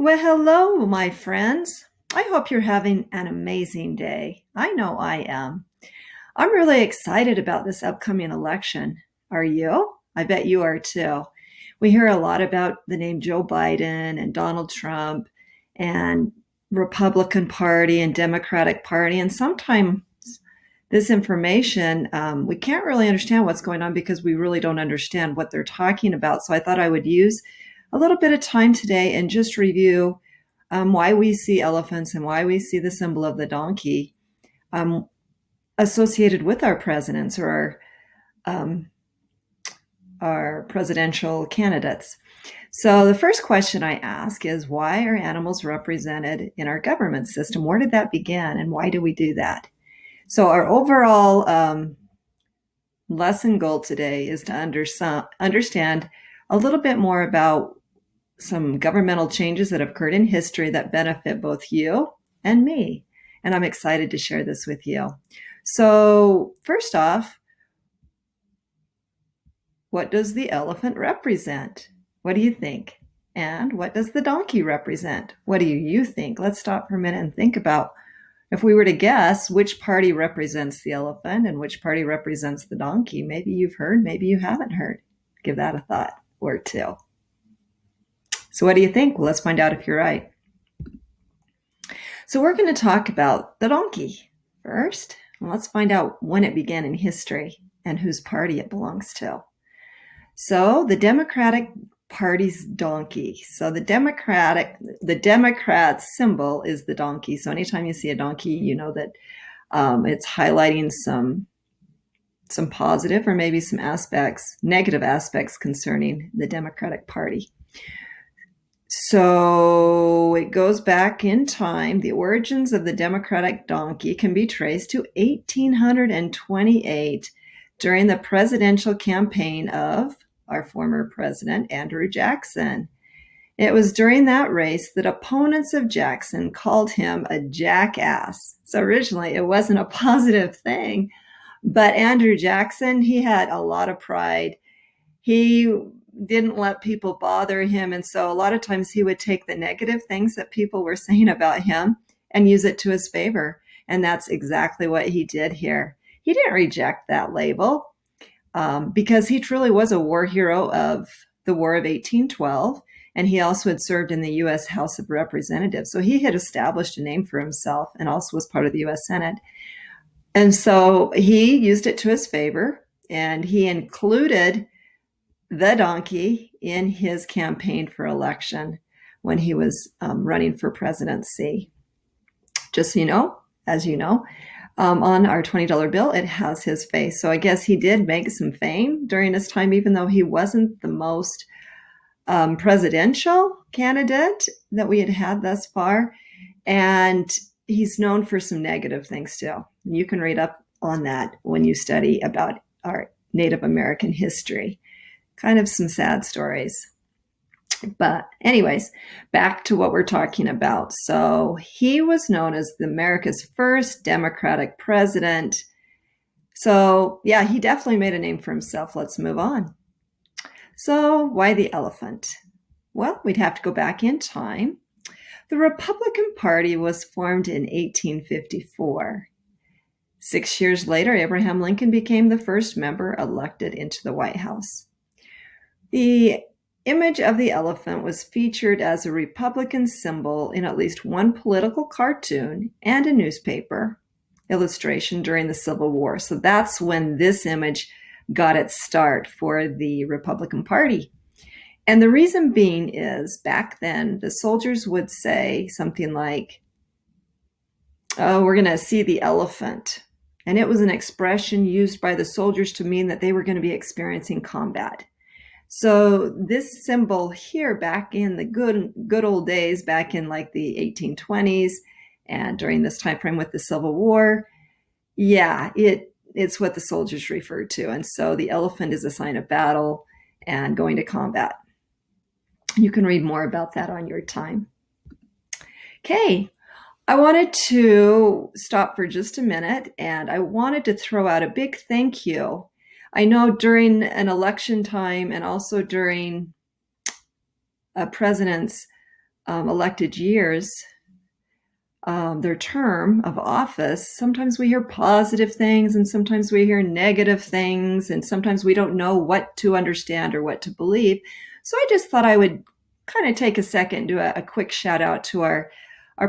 Well, hello, my friends. I hope you're having an amazing day. I know I am. I'm really excited about this upcoming election. Are you? I bet you are too. We hear a lot about the name Joe Biden and Donald Trump and Republican Party and Democratic Party. And sometimes this information, we can't really understand what's going on because we really don't understand what they're talking about. So I thought I would use a little bit of time today and just review why we see elephants and why we see the symbol of the donkey um, associated with our presidents or um, our presidential candidates. So the first question I ask is, why are animals represented in our government system? Where did that begin and why do we do that? So our overall lesson goal today is to understand a little bit more about some governmental changes that have occurred in history that benefit both you and me. And I'm excited to share this with you. So, first off, what does the elephant represent? What do you think? And what does the donkey represent? What do you think? Let's stop for a minute and think about, if we were to guess, which party represents the elephant and which party represents the donkey. Maybe you've heard, maybe you haven't heard. Give that a thought or two. So what do you think? Well, let's find out if you're right. So we're going to talk about the donkey first. Let's find out when it began in history and whose party it belongs to. So the Democratic Party's donkey. So the Democrats symbol is the donkey. So anytime you see a donkey, you know that it's highlighting some positive or maybe some negative aspects concerning the Democratic Party. So it goes back in time. The origins of the Democratic donkey can be traced to 1828 during the presidential campaign of our former president, Andrew Jackson. It was during that race that opponents of Jackson called him a jackass. So originally it wasn't a positive thing, but Andrew Jackson, he had a lot of pride. He didn't let people bother him. And so a lot of times he would take the negative things that people were saying about him and use it to his favor. And that's exactly what he did here. He didn't reject that label because he truly was a war hero of the War of 1812. And he also had served in the U.S. House of Representatives. So he had established a name for himself and also was part of the U.S. Senate. And so he used it to his favor, and he included the donkey in his campaign for election when he was running for presidency. Just so you know, as you know, on our $20 bill, it has his face. So I guess he did make some fame during his time, even though he wasn't the most presidential candidate that we had had thus far. And he's known for some negative things too. You can read up on that when you study about our Native American history. Kind of some sad stories. But anyways, back to what we're talking about. So he was known as America's first Democratic president. So yeah, he definitely made a name for himself. Let's move on. So why the elephant? Well, we'd have to go back in time. The Republican Party was formed in 1854. 6 years later, Abraham Lincoln became the first member elected into the White House. The image of the elephant was featured as a Republican symbol in at least one political cartoon and a newspaper illustration during the Civil War. So that's when this image got its start for the Republican Party. And the reason being is, back then, the soldiers would say something like, "Oh, we're going to see the elephant." And it was an expression used by the soldiers to mean that they were going to be experiencing combat. So this symbol here, back in the good old days, back in like the 1820s and during this time frame with the Civil War, yeah, it's what the soldiers referred to. And so the elephant is a sign of battle and going to combat. You can read more about that on your time. Okay, I wanted to stop for just a minute, and I wanted to throw out a big thank you. I know during an election time and also during a president's elected years, their term of office, sometimes we hear positive things and sometimes we hear negative things, and sometimes we don't know what to understand or what to believe. So I just thought I would kind of take a second and do a quick shout out to our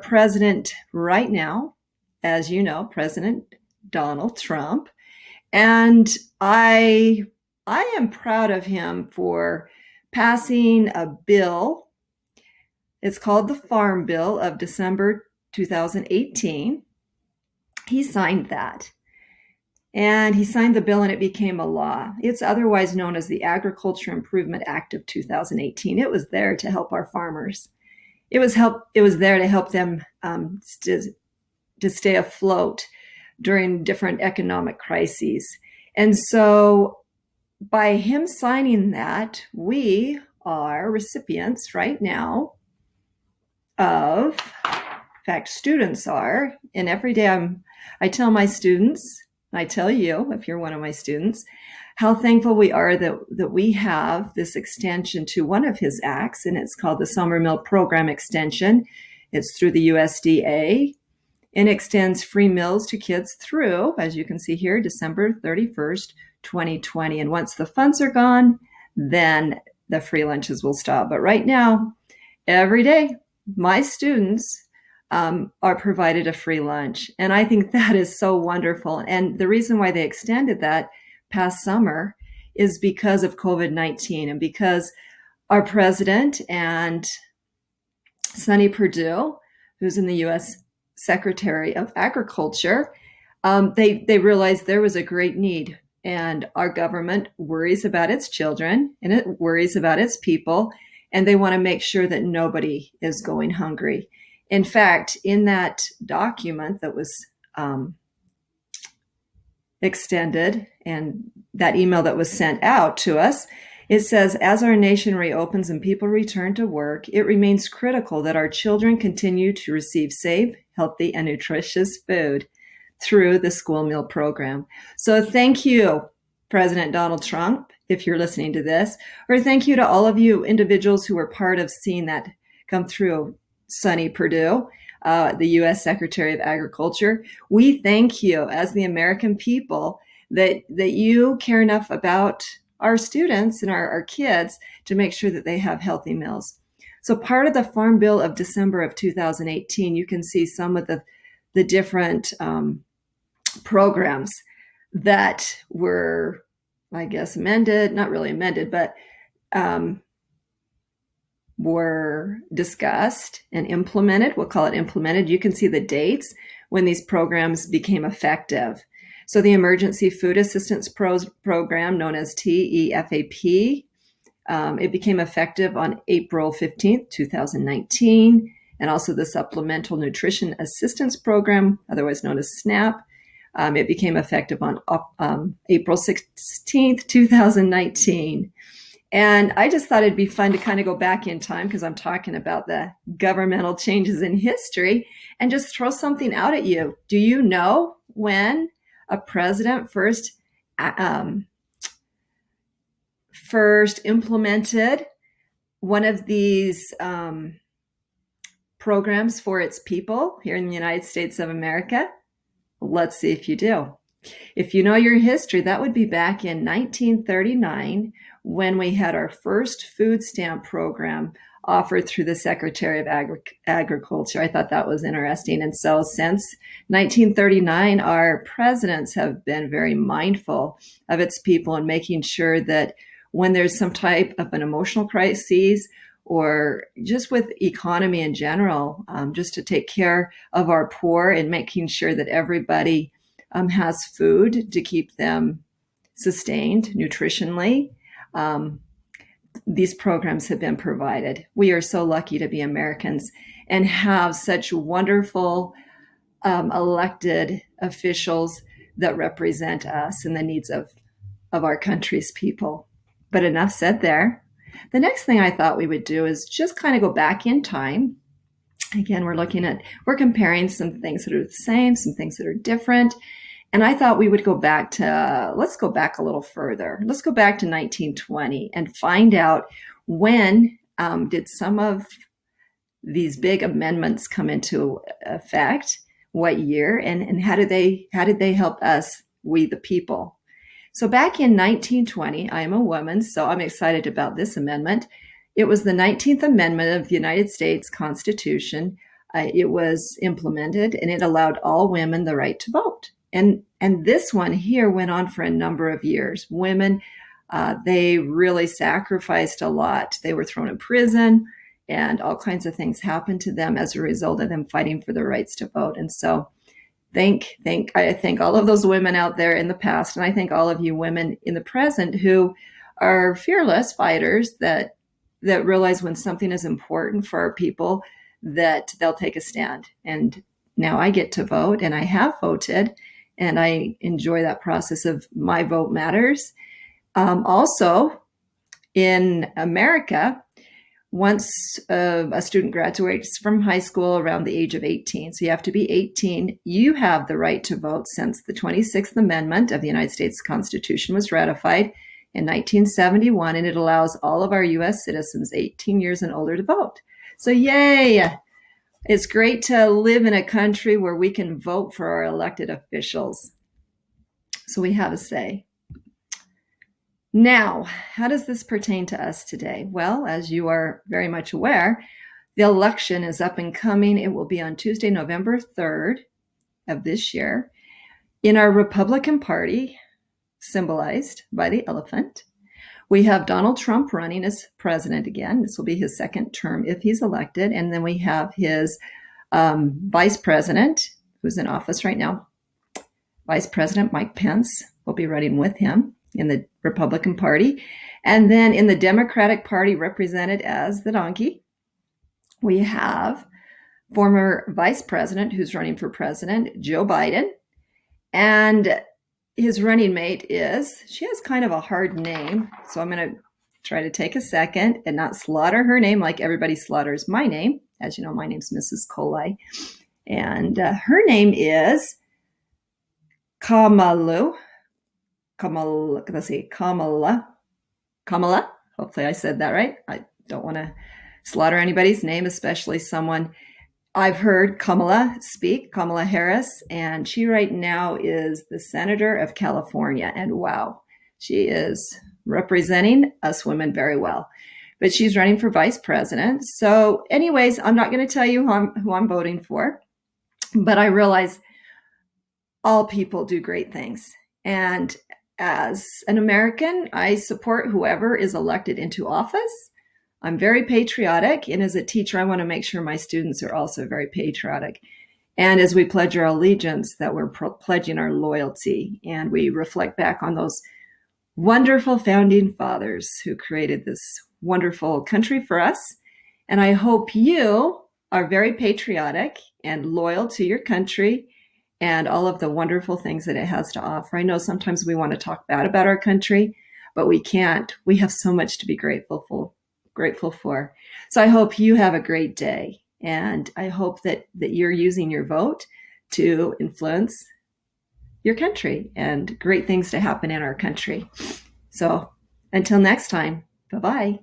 president right now, as you know, President Donald Trump. And I am proud of him for passing a bill. It's called the Farm Bill of December 2018. He signed that. And he signed the bill and it became a law. It's otherwise known as the Agriculture Improvement Act of 2018. It was there to help our farmers. It was there to help them to stay afloat during different economic crises. And so by him signing that, we are recipients right now of, in fact, students are, and every day I tell my students, I tell you, if you're one of my students, how thankful we are that we have this extension to one of his acts, and it's called the Summer Meal Program Extension. It's through the USDA, and extends free meals to kids through, as you can see here, December 31st, 2020. And once the funds are gone, then the free lunches will stop. But right now, every day, my students are provided a free lunch. And I think that is so wonderful. And the reason why they extended that past summer is because of COVID-19 and because our president and Sonny Perdue, who's in the U.S. Secretary of Agriculture, they realized there was a great need. And our government worries about its children and it worries about its people. And they want to make sure that nobody is going hungry. In fact, in that document that was extended and that email that was sent out to us, it says, as our nation reopens and people return to work, it remains critical that our children continue to receive safe, healthy, and nutritious food through the school meal program. So thank you, President Donald Trump, if you're listening to this, or thank you to all of you individuals who were part of seeing that come through. Sonny Perdue, the U.S. Secretary of Agriculture. We thank you as the American people that you care enough about our students and our kids to make sure that they have healthy meals. So part of the Farm Bill of December of 2018, you can see some of the different programs that were, I guess, amended, not really amended, but were discussed and implemented. We'll call it implemented. You can see the dates when these programs became effective. So the Emergency Food Assistance Program, known as TEFAP, it became effective on April 15th, 2019. And also the Supplemental Nutrition Assistance Program, otherwise known as SNAP, it became effective on April 16th, 2019. And I just thought it'd be fun to kind of go back in time because I'm talking about the governmental changes in history and just throw something out at you. Do you know when a president first implemented one of these programs for its people here in the United States of America? Let's see if you do. If you know your history, that would be back in 1939 when we had our first food stamp program offered through the Secretary of Agriculture. I thought that was interesting. And so since 1939, our presidents have been very mindful of its people and making sure that when there's some type of an emotional crisis or just with economy in general, just to take care of our poor and making sure that everybody has food to keep them sustained nutritionally. These programs have been provided. We are so lucky to be Americans and have such wonderful elected officials that represent us and the needs of our country's people. But enough said there. The next thing I thought we would do is just kind of go back in time. Again, we're comparing some things that are the same, some things that are different. And I thought we would let's go back a little further. Let's go back to 1920 and find out when did some of these big amendments come into effect? What year? And how did they help us, we the people? So back in 1920, I am a woman, so I'm excited about this amendment. It was the 19th Amendment of the United States Constitution. It was implemented, and it allowed all women the right to vote. And this one here went on for a number of years. Women, they really sacrificed a lot. They were thrown in prison, and all kinds of things happened to them as a result of them fighting for their rights to vote. And so I thank all of those women out there in the past, and I thank all of you women in the present who are fearless fighters that realize when something is important for our people that they'll take a stand. And now I get to vote, and I have voted, and I enjoy that process of my vote matters. Also, in America, once a student graduates from high school around the age of 18, so you have to be 18, you have the right to vote since the 26th Amendment of the United States Constitution was ratified in 1971, and it allows all of our U.S. citizens 18 years and older to vote. So yay! It's great to live in a country where we can vote for our elected officials. So we have a say. Now, how does this pertain to us today? Well, as you are very much aware, the election is up and coming. It will be on Tuesday, November 3rd of this year. In our Republican Party, symbolized by the elephant, we have Donald Trump running as president again. This will be his second term if he's elected. And then we have his vice president, who's in office right now. Vice President Mike Pence will be running with him in the Republican Party. And then in the Democratic Party, represented as the donkey, we have former vice president who's running for president, Joe Biden. And his running mate she has kind of a hard name, so I'm going to try to take a second and not slaughter her name like everybody slaughters my name. As you know, my name's Mrs. Kohli. And her name is Kamala. Hopefully I said that right. I don't want to slaughter anybody's name, especially someone I've heard Kamala Harris, and she right now is the senator of California. And wow, she is representing us women very well. But she's running for vice president. So anyways, I'm not going to tell you who I'm voting for, but I realize all people do great things. And as an American, I support whoever is elected into office. I'm very patriotic, and as a teacher, I want to make sure my students are also very patriotic. And as we pledge our allegiance, that we're pledging our loyalty, and we reflect back on those wonderful founding fathers who created this wonderful country for us. And I hope you are very patriotic and loyal to your country and all of the wonderful things that it has to offer. I know sometimes we want to talk bad about our country, but we can't. We have so much to be grateful for. So I hope you have a great day, and I hope that you're using your vote to influence your country and great things to happen in our country. So until next time, bye-bye.